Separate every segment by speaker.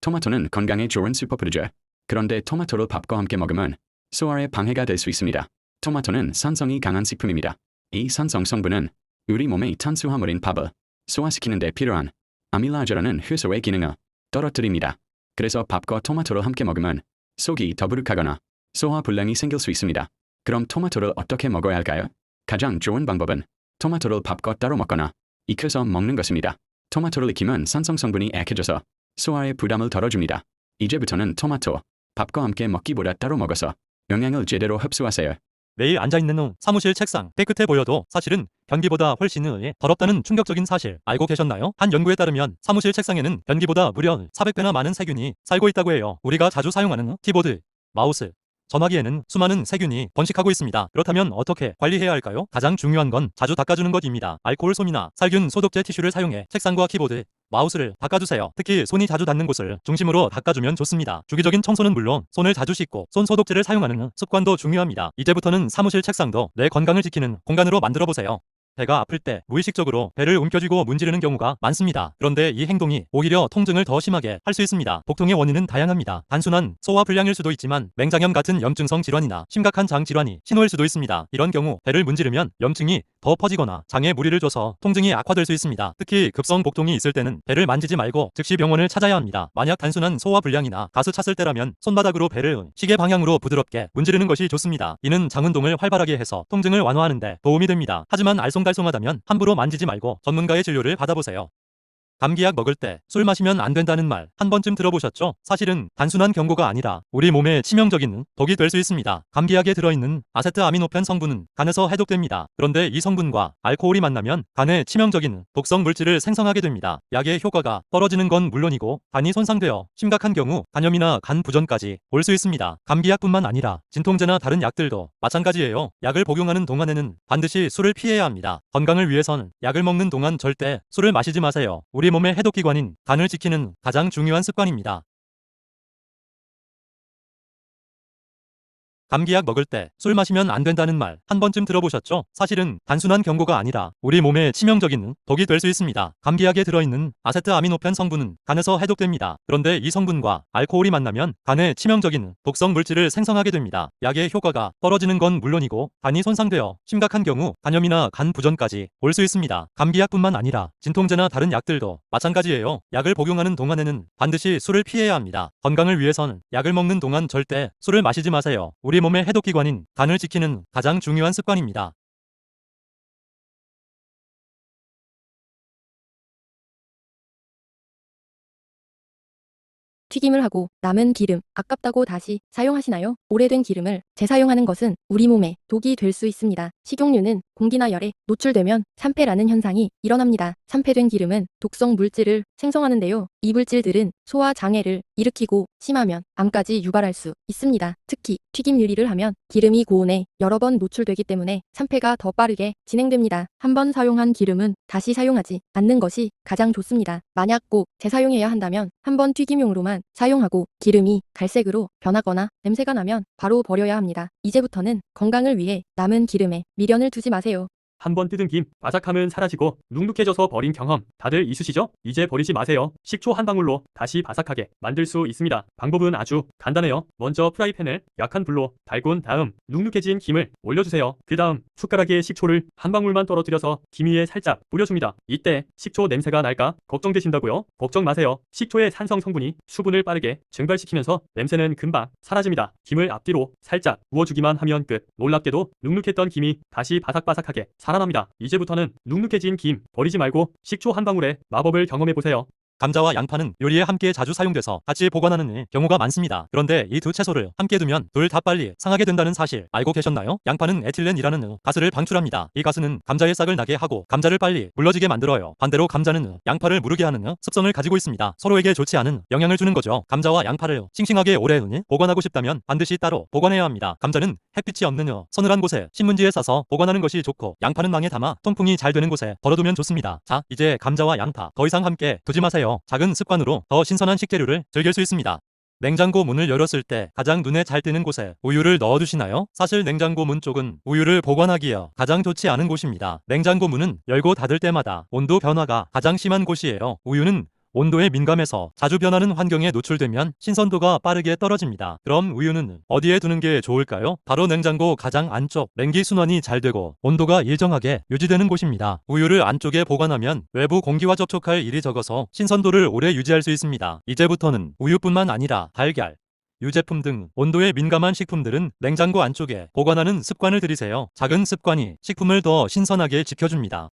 Speaker 1: 토마토는 건강에 좋은 슈퍼푸드죠. 그런데 토마토를 밥과 함께 먹으면 소화에 방해가 될 수 있습니다. 토마토는 산성이 강한 식품입니다. 이 산성 성분은 우리 몸의 탄수화물인 밥을 소화시키는 데 필요한 아밀라제라는 효소의 기능을 떨어뜨립니다. 그래서 밥과 토마토를 함께 먹으면 속이 더부룩하거나 소화 불량이 생길 수 있습니다. 그럼 토마토를 어떻게 먹어야 할까요? 가장 좋은 방법은 토마토를 밥과 따로 먹거나 익혀서 먹는 것입니다. 토마토를 익히면 산성 성분이 약해져서 소화의 부담을 덜어줍니다. 이제부터는 토마토, 밥과 함께 먹기보다 따로 먹어서 영양을 제대로 흡수하세요.
Speaker 2: 매일 앉아있는 사무실 책상 깨끗해 보여도 사실은 변기보다 훨씬 더럽다는 충격적인 사실 알고 계셨나요? 한 연구에 따르면 사무실 책상에는 변기보다 무려 400배나 많은 세균이 살고 있다고 해요. 우리가 자주 사용하는 키보드, 마우스, 전화기에는 수많은 세균이 번식하고 있습니다. 그렇다면 어떻게 관리해야 할까요? 가장 중요한 건 자주 닦아주는 것입니다. 알코올 솜이나 살균 소독제 티슈를 사용해 책상과 키보드, 마우스를 닦아주세요. 특히 손이 자주 닿는 곳을 중심으로 닦아주면 좋습니다. 주기적인 청소는 물론 손을 자주 씻고 손 소독제를 사용하는 습관도 중요합니다. 이제부터는 사무실 책상도 내 건강을 지키는 공간으로 만들어보세요. 배가 아플 때 무의식적으로 배를 움켜쥐고 문지르는 경우가 많습니다. 그런데 이 행동이 오히려 통증을 더 심하게 할 수 있습니다. 복통의 원인은 다양합니다. 단순한 소화 불량일 수도 있지만 맹장염 같은 염증성 질환이나 심각한 장 질환이 신호일 수도 있습니다. 이런 경우 배를 문지르면 염증이 더 퍼지거나 장에 무리를 줘서 통증이 악화될 수 있습니다. 특히 급성 복통이 있을 때는 배를 만지지 말고 즉시 병원을 찾아야 합니다. 만약 단순한 소화 불량이나 가스 찼을 때라면 손바닥으로 배를 시계 방향으로 부드럽게 문지르는 것이 좋습니다. 이는 장 운동을 활발하게 해서 통증을 완화하는 데 도움이 됩니다. 하지만 알쏭달쏭하다면 함부로 만지지 말고 전문가의 진료를 받아보세요. 감기약 먹을 때 술 마시면 안 된다는 말 한 번쯤 들어보셨죠? 사실은 단순한 경고가 아니라 우리 몸에 치명적인 독이 될 수 있습니다. 감기약에 들어있는 아세트아미노펜 성분은 간에서 해독됩니다. 그런데 이 성분과 알코올이 만나면 간에 치명적인 독성 물질을 생성하게 됩니다. 약의 효과가 떨어지는 건 물론이고 간이 손상되어 심각한 경우 간염이나 간 부전까지 올 수 있습니다. 감기약뿐만 아니라 진통제나 다른 약들도 마찬가지예요. 약을 복용하는 동안에는 반드시 술을 피해야 합니다. 건강을 위해선 약을 먹는 동안 절대 술을 마시지 마세요. 우리 몸의 해독기관인 간을 지키는 가장 중요한 습관입니다. 감기약 먹을 때 술 마시면 안 된다는 말 한 번쯤 들어보셨죠? 사실은 단순한 경고가 아니라 우리 몸에 치명적인 독이 될 수 있습니다. 감기약에 들어있는 아세트아미노펜 성분은 간에서 해독됩니다. 그런데 이 성분과 알코올이 만나면 간에 치명적인 독성 물질을 생성하게 됩니다. 약의 효과가 떨어지는 건 물론이고 간이 손상되어 심각한 경우 간염이나 간 부전까지 올 수 있습니다. 감기약뿐만 아니라 진통제나 다른 약들도 마찬가지예요. 약을 복용하는 동안에는 반드시 술을 피해야 합니다. 건강을 위해선 약을 먹는 동안 절대 술을 마시지 마세요. 우리 몸의 해독기관인 간을 지키는 가장 중요한 습관입니다.
Speaker 3: 튀김을 하고 남은 기름 아깝다고 다시 사용하시나요? 오래된 기름을 재사용하는 것은 우리 몸에 독이 될 수 있습니다. 식용유는 공기나 열에 노출되면 산패라는 현상이 일어납니다. 산패된 기름은 독성 물질을 생성하는데요. 이 물질들은 소화 장애를 일으키고 심하면 암까지 유발할 수 있습니다. 특히 튀김 요리를 하면 기름이 고온에 여러 번 노출되기 때문에 산패가 더 빠르게 진행됩니다. 한 번 사용한 기름은 다시 사용하지 않는 것이 가장 좋습니다. 만약 꼭 재사용해야 한다면 한 번 튀김용으로만 사용하고 기름이 갈색으로 변하거나 냄새가 나면 바로 버려야 합니다. 이제부터는 건강을 위해 남은 기름에 미련을 두지 마세요.
Speaker 4: 한번 뜯은 김, 바삭함은 사라지고 눅눅해져서 버린 경험 다들 있으시죠? 이제 버리지 마세요. 식초 한 방울로 다시 바삭하게 만들 수 있습니다. 방법은 아주 간단해요. 먼저 프라이팬을 약한 불로 달군 다음 눅눅해진 김을 올려주세요. 그 다음 숟가락에 식초를 한 방울만 떨어뜨려서 김 위에 살짝 뿌려줍니다. 이때 식초 냄새가 날까 걱정되신다고요? 걱정 마세요. 식초의 산성 성분이 수분을 빠르게 증발시키면서 냄새는 금방 사라집니다. 김을 앞뒤로 살짝 부어주기만 하면 끝. 놀랍게도 눅눅했던 김이 다시 바삭바삭하게 살아납니다. 이제부터는 눅눅해진 김 버리지 말고 식초 한 방울에 마법을 경험해보세요.
Speaker 2: 감자와 양파는 요리에 함께 자주 사용돼서 같이 보관하는 경우가 많습니다. 그런데 이 두 채소를 함께 두면 둘 다 빨리 상하게 된다는 사실 알고 계셨나요? 양파는 에틸렌이라는 가스를 방출합니다. 이 가스는 감자의 싹을 나게 하고 감자를 빨리 물러지게 만들어요. 반대로 감자는 양파를 무르게 하는 습성을 가지고 있습니다. 서로에게 좋지 않은 영향을 주는 거죠. 감자와 양파를 싱싱하게 오래 보관하고 싶다면 반드시 따로 보관해야 합니다. 감자는 햇빛이 없는 서늘한 곳에 신문지에 싸서 보관하는 것이 좋고 양파는 망에 담아 통풍이 잘 되는 곳에 걸어두면 좋습니다. 자, 이제 감자와 양파 더 이상 함께 두지 마세요. 작은 습관으로 더 신선한 식재료를 즐길 수 있습니다. 냉장고 문을 열었을 때 가장 눈에 잘 띄는 곳에 우유를 넣어두시나요? 사실 냉장고 문 쪽은 우유를 보관하기에 가장 좋지 않은 곳입니다. 냉장고 문은 열고 닫을 때마다 온도 변화가 가장 심한 곳이에요. 우유는 온도에 민감해서 자주 변하는 환경에 노출되면 신선도가 빠르게 떨어집니다. 그럼 우유는 어디에 두는 게 좋을까요? 바로 냉장고 가장 안쪽, 냉기 순환이 잘 되고 온도가 일정하게 유지되는 곳입니다. 우유를 안쪽에 보관하면 외부 공기와 접촉할 일이 적어서 신선도를 오래 유지할 수 있습니다. 이제부터는 우유뿐만 아니라 달걀, 유제품 등 온도에 민감한 식품들은 냉장고 안쪽에 보관하는 습관을 들이세요. 작은 습관이 식품을 더 신선하게 지켜줍니다.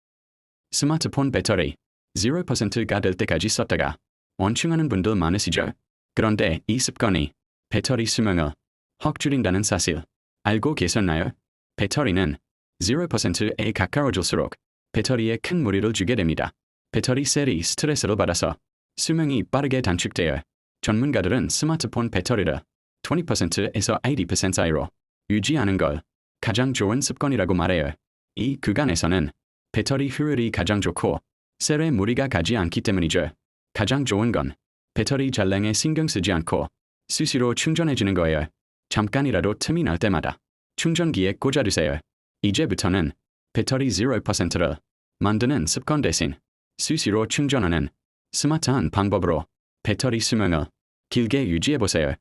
Speaker 1: 스마트폰 배터리 0%가 될 때까지 썼다가 원충하는 분들 많으시죠? 그런데 이 습관이 배터리 수명을 확 줄인다는 사실 알고 계셨나요? 배터리는 0%에 가까워질수록 배터리에 큰 무리를 주게 됩니다. 배터리 셀이 스트레스를 받아서 수명이 빠르게 단축되어 전문가들은 스마트폰 배터리를 20%에서 80% 사이로 유지하는 걸 가장 좋은 습관이라고 말해요. 이 구간에서는 배터리 효율이 가장 좋고 셀에 무리가 가지 않기 때문이죠. 가장 좋은 건 배터리 잔량에 신경 쓰지 않고 수시로 충전해주는 거예요. 잠깐이라도 틈이 날 때마다 충전기에 꽂아두세요. 이제부터는 배터리 0%를 만드는 습관 대신 수시로 충전하는 스마트한 방법으로 배터리 수명을 길게 유지해보세요.